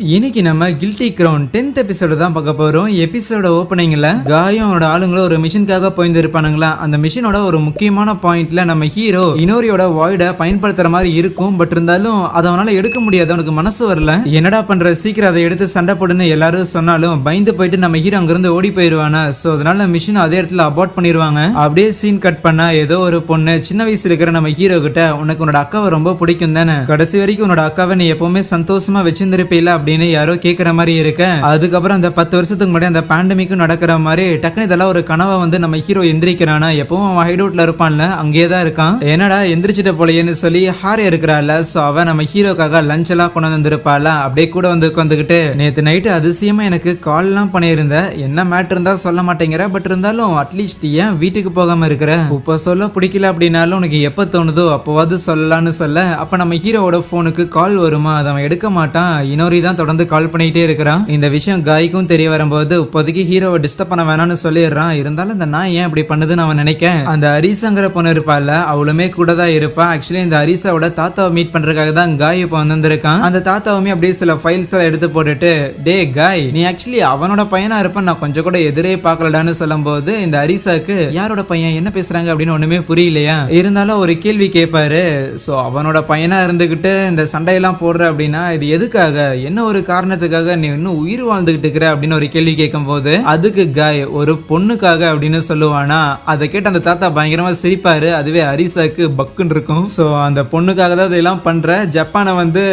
இன்னைக்கு நம்ம guilty crown 10th episode தான் பார்க்க போறோம். எபிசோட ஓப்பனிங்ல காயும் அவனோட ஆளுங்களும் ஒரு மிஷனுக்காக போயிருந்திருப்பானுங்களா. அந்த மிஷனோட ஒரு முக்கியமான பாயிண்ட்ல நம்ம ஹீரோ இனோரியோட வாய்ட பயன்படுத்துற மாதிரி இருக்கும். பட் இருந்தாலும் அதை அவனால எடுக்க முடியாது, அவனுக்கு மனசு வரல. என்னடா பண்ற, சீக்கிரம் அதை எடுத்து சண்டை போடுன்னு எல்லாரும் சொன்னாலும் பயந்து போயிட்டு நம்ம ஹீரோ அங்கிருந்து ஓடி போயிருவானா. சோ அதனால மிஷன் அதே இடத்துல அபார்ட் பண்ணிடுவாங்க. அப்படியே சீன் கட் பண்ணா ஏதோ ஒரு பொண்ணு சின்ன வயசுல இருக்கிற நம்ம ஹீரோ கிட்ட உனக்கு உன்னோட அக்காவை ரொம்ப பிடிக்கும் தானே, கடைசி வரைக்கும் உன்னோட அக்காவை நீ எப்பவுமே சந்தோஷமா வச்சிருந்திருப்பீல அப்படின்னு யாரோ கேக்குற மாதிரி இருக்க. அதுக்கப்புறம் அந்த 10 வருஷத்துக்கு முன்னாடி அந்த பேண்டமிக்கும் நடக்கிற மாதிரி டக்குனு இதெல்லாம் ஒரு கனவா வந்து நம்ம ஹீரோ எந்திரிக்கிறானா. எப்பவும் அவன் ஹைடவுட்ல இருப்பான்ல, அங்கேயே தான் இருக்கான். என்னடா எந்திரிச்சிட்ட போலயேன்னு சொல்லி ஹாரி இருக்கிறாள். சோ அவன் நம்ம ஹீரோக்காக லஞ்ச் எல்லாம் கொண்டு வந்திருப்பாள். அப்படியே கூட வந்து உட்காந்துக்கிட்டு நேத்து நைட்டு அதிசயமா எனக்கு கால் எல்லாம் பண்ணியிருந்த, என்ன மேட்டர் இருந்தா சொல்ல மாட்டேங்கிற, பட் இருந்தாலும் அட்லீஸ்ட் ஏன் வீட்டுக்கு போகாம இருக்கிற, இப்ப சொல்ல பிடிக்கல அப்படின்னாலும் உனக்கு எப்ப தோணுதோ அப்போவாது சொல்லலான்னு சொல்ல. அப்ப நம்ம ஹீரோவோட போனுக்கு கால் வருமா, அதை அவன் எடுக்க மாட்டான். இனோரி தான் தொடர்ந்து கால் பண்ணிட்டே இருக்கிறான். இந்த விஷயம் காய்க்கும் தெரிய வரும்போது இப்போதைக்கு ஹீரோவை டிஸ்டர்ப் பண்ண வேணாம்னு சொல்லிடுறான். இருந்தாலும் இந்த நான் ஏன் இப்படி பண்ணுதுன்னு அவன் நினைக்க, அந்த அரிசாங்கிற பொண்ணு இருப்பாள், அவளுமே கூட தான் இருப்பா. ஆக்சுவலி இந்த அரிசாவோட தாத்தாவை மீட் பண்றதுக்காக தான் காய் இப்போ வந்திருக்கான். அந்த தாத்தாவுமே அப்படியே சில ஃபைல்ஸ் எல்லாம் எடுத்து போட்டுட்டு, டே காய், நீ ஆக்சுவலி அவனோட பையனா இருப்ப, நான் கொஞ்சம் கூட எதிரே பார்க்கலடான்னு சொல்லும் போது இந்த அரிசாக்கு யாரோட பையன் என்ன பேசுறாங்க அப்படின்னு ஒண்ணுமே புரியலையா. இருந்தாலும் ஒரு கேள்வி கேட்பாரு. சோ அவனோட பையனா இருந்துகிட்டு இந்த சண்டையெல்லாம் போடுற அப்படின்னா இது எதுக்காக, என்ன ஒரு காரணத்துக்காக நீ இன்னும் உயிர் வாழ்ந்துகிட்டு இருக்கிற அப்படின்னு ஒரு கேள்வி கேட்கும் போது அதுக்கு காய் ஒரு பொண்ணுக்காக அப்படின்னு சொல்லுவானா. அதை கேட்டு அந்த தாத்தா பயங்கரமா சிரிப்பாரு. அதுவே அரிசாக்கு பக்குன்னு இருக்கும். சோ அந்த பொண்ணுக்காக தான் இதெல்லாம் பண்ற, ஜப்பானை வந்து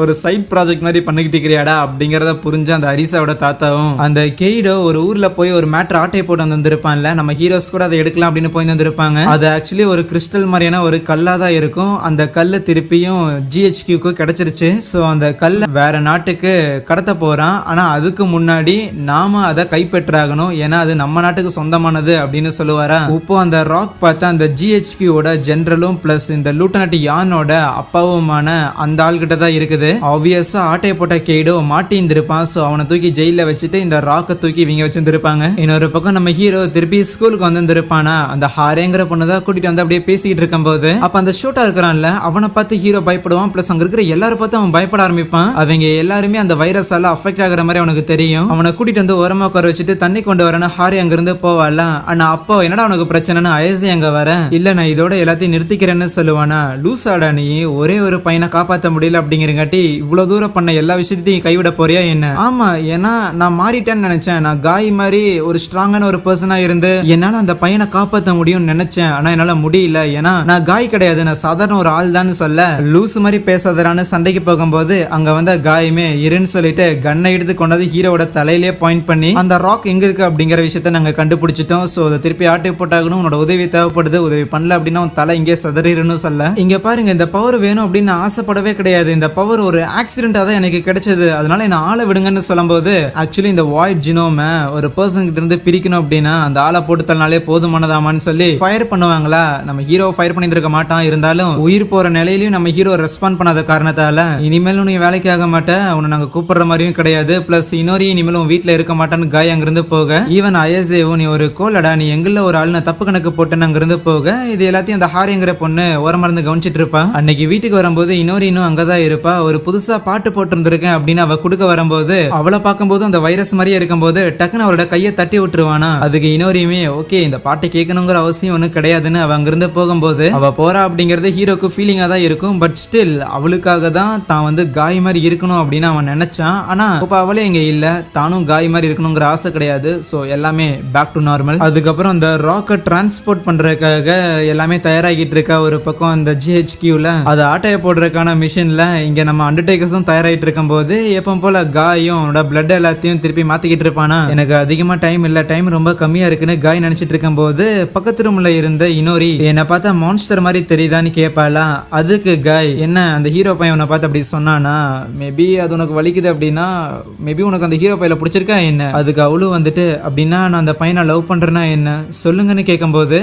ஒரு சைட் ப்ராஜெக்ட் மாதிரி பண்ணிக்கிட்டு இருக்கிறியாடா அப்படிங்கறத புரிஞ்ச அந்த அரிசாவோட தாத்தாவும் அந்த கெய்டோ ஒரு ஊர்ல போய் ஒரு மேட்டர் ஆட்டை போட்டு வந்திருப்பான்ல, நம்ம ஹீரோஸ் கூட அதை எடுக்கலாம் அப்படின்னு போய் வந்திருப்பாங்க. அது ஆக்சுவலி ஒரு கிறிஸ்டல் மாதிரியான ஒரு கல்லா தான் இருக்கும். அந்த கல்லு திருப்பியும் GHQக்கு கிடைச்சிருச்சு. சோ அந்த கல்ல வேற நாட்டுக்கு கடத்த போறான். ஆனா அதுக்கு முன்னாடி நாம அதை கைப்பற்றாகணும், ஏன்னா அது நம்ம நாட்டுக்கு சொந்தமானது அப்படின்னு சொல்லுவாரா. இப்போ அந்த ராக் பார்த்தா அந்த GHQவோட ஜெனரலும் பிளஸ் இந்த லூட்டனட் யானோட அப்பாவுமான அந்த ஆள்கிட்ட தான் இருக்குது. ஆப்வியஸா ஆட்டையை போட்ட கெய்டோ மாட்டியிருந்திருப்பான். சோ அவனை தூக்கி ஜெயில வச்சுட்டு இந்த ராக்கை தூக்கி இவங்க வச்சிருந்திருப்பாங்க. இன்னொரு பக்கம் நம்ம ஹீரோ திருப்பி ஸ்கூலுக்கு வந்திருப்பானா. அந்த ஹாரேங்கிற பொண்ணு தான் கூட்டிட்டு வந்து அப்படியே பேசிக்கிட்டு இருக்கும் போது அப்ப அந்த ஷூட்டா இருக்கிறான்ல, அவனை பார்த்து ஹீரோ பயப்படுவான். பிளஸ் அங்க இருக்கிற எல்லாரும் பார்த்து அவன் பயப்பட ஆரம்பிப்பான். அவங்க எல்லாருமே அந்த வைரஸால அஃபெக்ட் ஆகிற மாதிரி அவனுக்கு தெரியும். அவனை கூட்டிட்டு வந்து ஓரமா உட்கார வச்சுட்டு தண்ணி கொண்டு வரேன்னு ஹாரி அங்க இருந்து போவாள். ஆனா அப்போ என்னடா உனக்கு பிரச்சனைன்னு அயசி அங்க வர, இல்ல நான் இதோட எல்லாத்தையும் நிறுத்திக்கிறேன்னு சொல்லுவானா. லூசாடா நீ, ஒரே ஒரு பையனை காப்பாற்ற முடியல அப்படிங்கிறங்காட்டி இவ்வளவு தூரம் பண்ண எல்லா விஷயத்தையும் கைவிட போறியா என்ன? ஆமா, ஏன்னா நான் மாறிட்டேன்னு நினைச்சேன். நான் காய் மாதிரி ஒரு ஸ்ட்ராங்கான ஒரு பர்சனா இருந்து என்னால அந்த பையனை காப்பாற்ற முடியும்னு நினைச்சேன். ஆனா என்னால முடியல, ஏன்னா நான் காய் கிடையாது, நான் சாதாரண ஒரு ஆள் தான் சொல்ல. லூஸ் மாதிரி பேசாதரான்னு சண்டைக்கு போகும்போது அங்க வந்த காயுமே இருன்னு சொல்லிட்டு கண்ணை எடுத்து கொண்டது ஹீரோவோட தலையிலே பாயிண்ட் பண்ணி அந்த ராக் எங்க இருக்கு அப்படிங்கிற விஷயத்த நாங்க கண்டுபிடிச்சிட்டோம். சோ அதை திருப்பி ஆட்டை போட்டாகணும், உன்னோட உதவி தேவைப்படுது, உதவி பண்ணல அப்படின்னா உன் தலை இங்கே சதறின்னு சொல்ல. இங்க பாருங்க, இந்த பவர் வேணும் அப்படின்னு ஆசைப்படவே கிடையாது. இந்த பவர் ஒரு ஆக்சிடென்டா தான் எனக்கு கிடைச்சது, அதனால என்ன ஆளை விடுங்கன்னு சொல்லும்போது ஆக்சுவலி இந்த வாய்ட் ஜினோம ஒரு பர்சன் கிட்ட இருந்து பிரிக்கணும் அப்படின்னா அந்த ஆளை போட்டு தள்ளினாலே போதுமானதாமான்னு சொல்லி ஃபயர் பண்ணுவாங்களா. நம்ம ஹீரோ ஃபயர் பண்ணிருக்க மாட்டான். இருந்தாலும் உயிர் போற நிலையிலையும் நம்ம ஹீரோ ரெஸ்பாண்ட் பண்ணாத காரணத்தால இனிமேல் நீ வேலைக்கு ஆக மாட்டேன், உன்னை நாங்க கூப்பிடுற மாதிரியும் கிடையாது. பிளஸ் இன்னொரு இனிமேல் உன் வீட்டுல இருக்க மாட்டான்னு காய் அங்கிருந்து போக, ஈவன் அயசேவும் நீ ஒரு கோலடா, நீ எங்குள்ள ஒரு ஆள் நான் தப்பு கணக்கு போட்டேன்னு அங்கிருந்து போக, இது எல்லாத்தையும் அந்த ஹாரிங்கிற பொண்ணு ஓரமருந்து கவனிச்சிட்டு இருப்பா. அன்னைக்கு வீட்டுக்கு வரும்போது இன்னும் அங்கதான் இருப்பா. ஒரு புதுசா பாட்டு போட்டு இருந்திருக்கேன் அப்படின்னு அவ குடுக்க வரும்போது அவளை பார்க்கும்போது அந்த வைரஸ் மாதிரியே இருக்கும்போது டக்குன்னு அவளோட கையை தட்டி விட்டுருவானா. அதுக்கு இன்னொருமே ஓகே, இந்த பாட்டை கேட்கணுங்கிற அவசியம் ஒன்னும் கிடையாதுன்னு அவ அங்கிருந்து போகும்போது அவ போறா அப்படிங்கறது ஹீரோக்கு ஃபீலிங்கா தான் இருக்கும். பட் ஸ்டில் அவளுக்காக தான் தான் வந்து காய் மாதிரி இருக்கணும் அப்படின்னு அவன் நினைச்சான். ஆனா இப்ப அவளே இங்க இல்ல, தானும் காய் மாதிரி இருக்கணுங்கிற ஆசை கிடையாது. சோ எல்லாமே பேக் டு நார்மல். அதுக்கப்புறம் அந்த ராக்கெட் டிரான்ஸ்போர்ட் பண்றதுக்காக எல்லாமே தயாராகிட்டு இருக்கா. ஒரு பக்கம் அந்த GHQல அது ஆட்டைய போடுறதுக்கான மிஷின்ல இங்க நம்ம அண்டர்டேக்கர்ஸும் தயாராகிட்டு இருக்கும் போது எப்பவும் போல காயும் பிளட் எல்லாத்தையும் திருப்பி மாத்திக்கிட்டு இருப்பானா. எனக்கு அதிகமா டைம் இல்ல, டைம் ரொம்ப கம்மியா இருக்குன்னு காய் நினைச்சிட்டு இருக்கும் போது பக்கத்து ரூம்ல இருந்த இன்னொரு என்ன பார்த்தா மான்ஸ்டர் மாதிரி தெரியுதான்னு கேட்பாளா. அதுக்கு காய் என்ன அந்த ஹீரோ பையன் உன்னை பார்த்து அப்படி சொன்னானா, மேபி அது உனக்கு வலிக்குது அப்படின்னா மேபி உனக்கு அந்த ஹீரோ பையில பிடிச்சிருக்கா என்ன? அதுக்கு அவளும் வந்துட்டு அப்படின்னா நான் அந்த பையனை லவ் பண்றேன்னா என்ன சொல்லுங்கன்னு கேட்கும்போது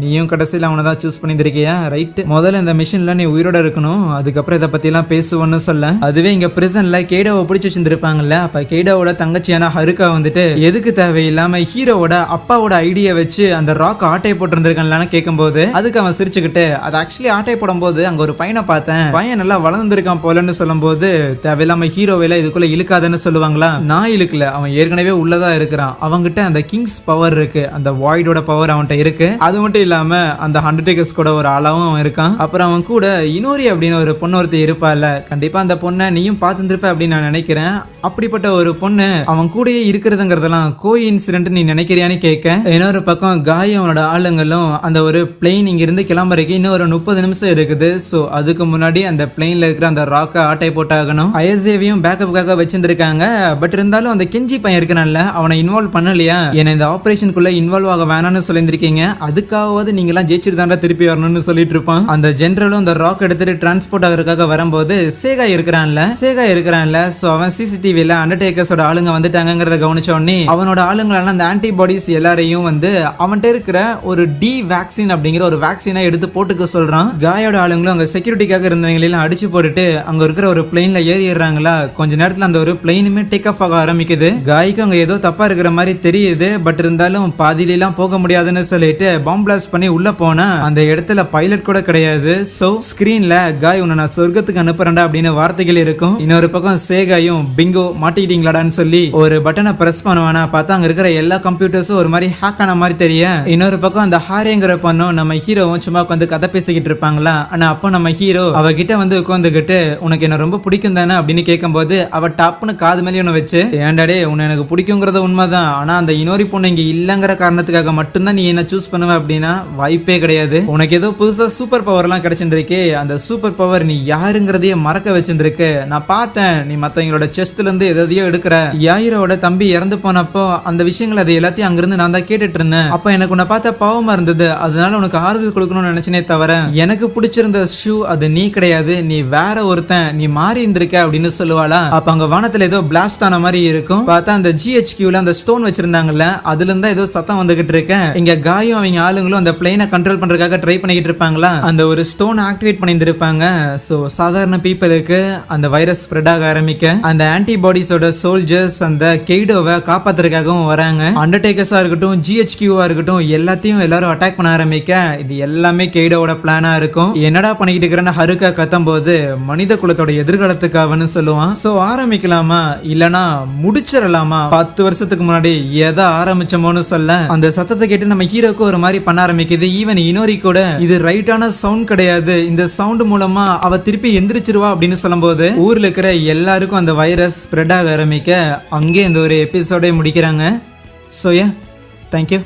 நீயும் கடைசியில் அவனை தான் சூஸ் பண்ணிருக்கியா, ரைட், முதல்ல இந்த மிஷின்ல நீ உயிரோட இருக்கணும், அதுக்கப்புறம் இதை பத்தி எல்லாம் பேசுவோன்னு சொல்ல. அதுவே இங்க பிரிசன்ல கேடோவை பிடிச்சி வச்சிருப்பாங்கல்ல, அப்ப கேடோவோட தங்கச்சியான ஹருக்கா வந்துட்டு எதுக்கு தேவையில்லாம ஹீரோவோட அப்பாவோட ஐடியா வச்சு அந்த ராக் ஆட்டை போட்டிருந்திருக்கான்னு கேட்கும்போது அதுக்கு அவன் சிரிச்சுக்கிட்டு அது ஆக்சுவலி ஆட்டை போடும் போது அங்க ஒரு பையனை பார்த்தேன், பையன் நல்லா வளர்ந்துருக்கான் போலன்னு சொல்லும் போது தேவையில்லாம ஹீரோவில இதுக்குள்ள இழுக்காதன்னு சொல்லுவாங்களா, நான் இழுக்கல, அவன் ஏற்கனவே உள்ளதா இருக்கிறான், அவங்கிட்ட அந்த கிங்ஸ் பவர் இருக்கு, அந்த வாய்டோட பவர் அவன்கிட்ட இருக்கு. அது மட்டும் இல்லாம அந்த அண்டர்டேக்கர்ஸ் கூட ஒரு ஆளாவும் அவன் இருக்கான். அப்புறம் அவன் கூட இனோரி அப்படின்னு ஒரு பொண்ணு ஒருத்தர் இருப்பால, கண்டிப்பா அந்த பொண்ணை நீயும் பார்த்துருப்ப அப்படின்னு நான் நினைக்கிறேன். அப்படிப்பட்ட ஒரு பொண்ணு அவன் கூடயே இருக்கிறதுங்கிறதெல்லாம் கோ இன்சிடென்ட் நீ நினைக்கிறியான்னு கேட்க, இன்னொரு பக்கம் காய் அவனோட ஆளுங்களும் அந்த ஒரு பிளெயின் இங்க இருந்து கிளம்புறதுக்கு இன்னும் ஒரு 30 நிமிஷம் இருக்குது. சோ அதுக்கு முன்னாடி அந்த பிளெயின்ல இருக்கிற அந்த ராக்கை ஆட்டை போட்டாகணும். ஐஎஸ்ஏவையும் பேக்கப்புக்காக வச்சிருந்திருக்காங்க. பட் இருந்தாலும் அந்த கெஞ்சி பையன் இருக்கிறான்ல, அவனை இன்வால்வ் பண்ணலையா, என்ன இந்த ஆபரேஷனுக்குள்ள இன்வால்வ் ஆக வேணாம்னு சொல்லியிருக்கீங்க, அதுக்காவது நீங்க எல்லாம் ஜெயிச்சுட்டு தாண்டா திருப்பி வரணும்னு சொல்லிட்டு இருப்பான். அந்த ஜெனரலும் அந்த ராக் எடுத்துட்டு டிரான்ஸ்போர்ட் ஆகிறதுக்காக வரும்போது சேகா இருக்கிறான்ல, சோ அவன் சிசிடிவில அண்டர்டேக்கர்ஸோட ஆளுங்க வந்துட்டாங்கிறத கவனிச்ச உடனே அவனோட ஆளுங்களால அந்த ஆன்டிபாடிஸ் எல்லாரையும் வந்து அவன்கிட்ட இருக்கிற ஒரு டி வேக்சின் அப்படிங்கிற ஒரு வேக்சினை எடுத்து போட்டுக்க சொல்றான். காயோட ஆளுங்களும் அங்க செக்யூரிட்டிக்காக இருந்தவங்களெல்லாம் அடிச்சு போட்டுட்டு அங்க இருக்கிற ஒரு பிளெயின்ல ஏறிடுறாங்களா. கொஞ்ச நேரத்துல அந்த ஒரு பிளெயினுமே டேக் ஆஃப் ஆக ஆரம்பிக்குது. காய்க்கு அங்க ஏதோ தப்பா இருக்கிற மாதிரி தெரியுது. பட் இருந்தாலும் பாதியிலாம் போக முடியாதுன்னு சொல்லிட்டு பாம் பிளாஸ்ட் பண்ணி உள்ள போனா அந்த இடத்துல பைலட் கூட கிடையாது. சோ ஸ்கிரீன்ல காய் உன்னை நான் சொர்க்கத்துக்கு அனுப்புறேன்டா அப்படின்னு வார்த்தைகள் இருக்கும். இன்னொரு பக்கம் சேகாயும் பிங்கோ மாட்டிக்கிட்டீங்களாடான்னு சொல்லி ஒரு பட்டனை பிரஸ் பண்ணுவானா, பார்த்தா அங்க இருக்கிற எல்லா கம்ப்யூட்டர்ஸும் ஒரு மாதிரி ஹேக் ஆன மாதிரி தெரியும். இன்னொரு பக்கம் அந்த ஹாரேங்கிற பொண்ணும் நம்ம ஹீரோவும் சும்மா உட்காந்து கதை பேசிக்கிட்டு இருப்பாங்களா. ஆனா அப்போ நம்ம ஹீரோ அவகிட்ட வந்து உட்காந்துக்கிட்டு உனக்கு என்ன ரொம்ப பிடிக்கும் தானே அப்படின்னு கேட்கும்போது அவ டாப்னு காது மேலே ஒன்று வச்சு, ஏண்டாடே உன்னை எனக்கு பிடிக்குங்கிறது உண்மைதான், ஆனா அந்த இன்னொரு பொண்ணு இங்க இல்லங்கிற காரணத்துக்காக மட்டும்தான் நீ என்ன சூஸ் பண்ணுவ அப்படின்னா வாய்ப்பே கிடையாது. உனக்கு ஏதோ புதுசா சூப்பர் பவர் எல்லாம் கிடைச்சிருக்கே, அந்த சூப்பர் பவர் நீ யாருங்கிறதையே மறக்க வச்சிருக்கு. நான் பார்த்தேன் நீ மத்தவங்களோட செஸ்ட்ல இருந்து எதையோ எடுக்கிற. யாயிரோட தம்பி இறந்து போனப்போ அந்த விஷயங்கள் அது எல்லாத்தையும் அங்கிருந்து நான் தான் கேட்டுட்டு இருந்தேன். அப்ப எனக்கு உன்னை பார்த்த பாவமா இருந்தது, அதனால உனக்கு ஆறுதல் கொடுக்கணும்னு நினைச்சனே தவிர எனக்கு பிடிச்சிருந்த ஷூ அது நீ கிடையாது, நீ வேற ஒருத்தன், நீ மாறி இருந்திருக்க அப்படின்னு சொல்லுவாளா. அப்ப அங்க வானத்துல ஏதோ பிளாஸ்ட் ஆன மாதிரி இருக்கும். பார்த்தா அந்த ஜிஹெச்கியூல அந்த ஸ்டோன் வச்சிருந்தாங்கல்ல, அதுல இருந்தா ஏதோ சத்தம் வந்துகிட்டு இருக்கு. இங்க காயும் அவங்க ஆளுங்களும் அந்த பிளேனை கண்ட்ரோல் பண்றதுக்காக ட்ரை பண்ணிக்கிட்டு இருப்பாங்களா. அந்த ஒரு ஸ்டோன் ஆக்டிவேட் பண்ணியிருந்திருப்பாங்க. சோ சாதாரண பீப்புளுக்கு அந்த வைரஸ் ஸ்ப்ரெட் ஆக ஆரம்பிக்க அந்த ஆன்டிபாடிஸோட சோல்ஜர்ஸ் அந்த கெய்டோவை காப்பாத்துறதுக்காகவும் வராங்க. அண்டர்டேக்கர்ஸா இருக்கட்டும், ஜிஹெச்கியூவா இருக்கட்டும், எல்லாத்தையும் எல்லாரும் அட்டாக் பண்ண ஆரம்பிக்க இது எல்லாமே கெய்டோவோட பிளானா இருக்கும். என்னடா பண்ணிக்கிட்டு இருக்கிறேன்னு ஹருக்கா கத்தும் போது மனித குலத்தோட எதிர்காலத்துக்காகன்னு சொல்லுவான். சோ ஆரம்பிக்கலாமா இல்லனா முடிச்சிடலாமா, 10 வருஷத்துக்கு முன்னாடி எதை ஆரம்பிச்சோமோன்னு சொல்ல அந்த சத்தத்தை கேட்டு நம்ம ஹீரோக்கு ஒரு மாதிரி பண்ண ஆரம்பிக்குது. ஈவன் இனோரி கூட இது ரைட்டான சவுண்ட் கிடையாது, இந்த சவுண்ட் மூலமா அவ திருப்பி எந்திரிச்சிருவா அப்படின்னு சொல்லும்போது ஊர்ல இருக்கிற எல்லாருக்கும் அந்த வைரஸ் ஸ்ப்ரெட் ஆக ஆரம்பிக்க அங்கே இந்த ஒரு எபிசோடே முடிக்கிறாங்க. So yeah, thank you.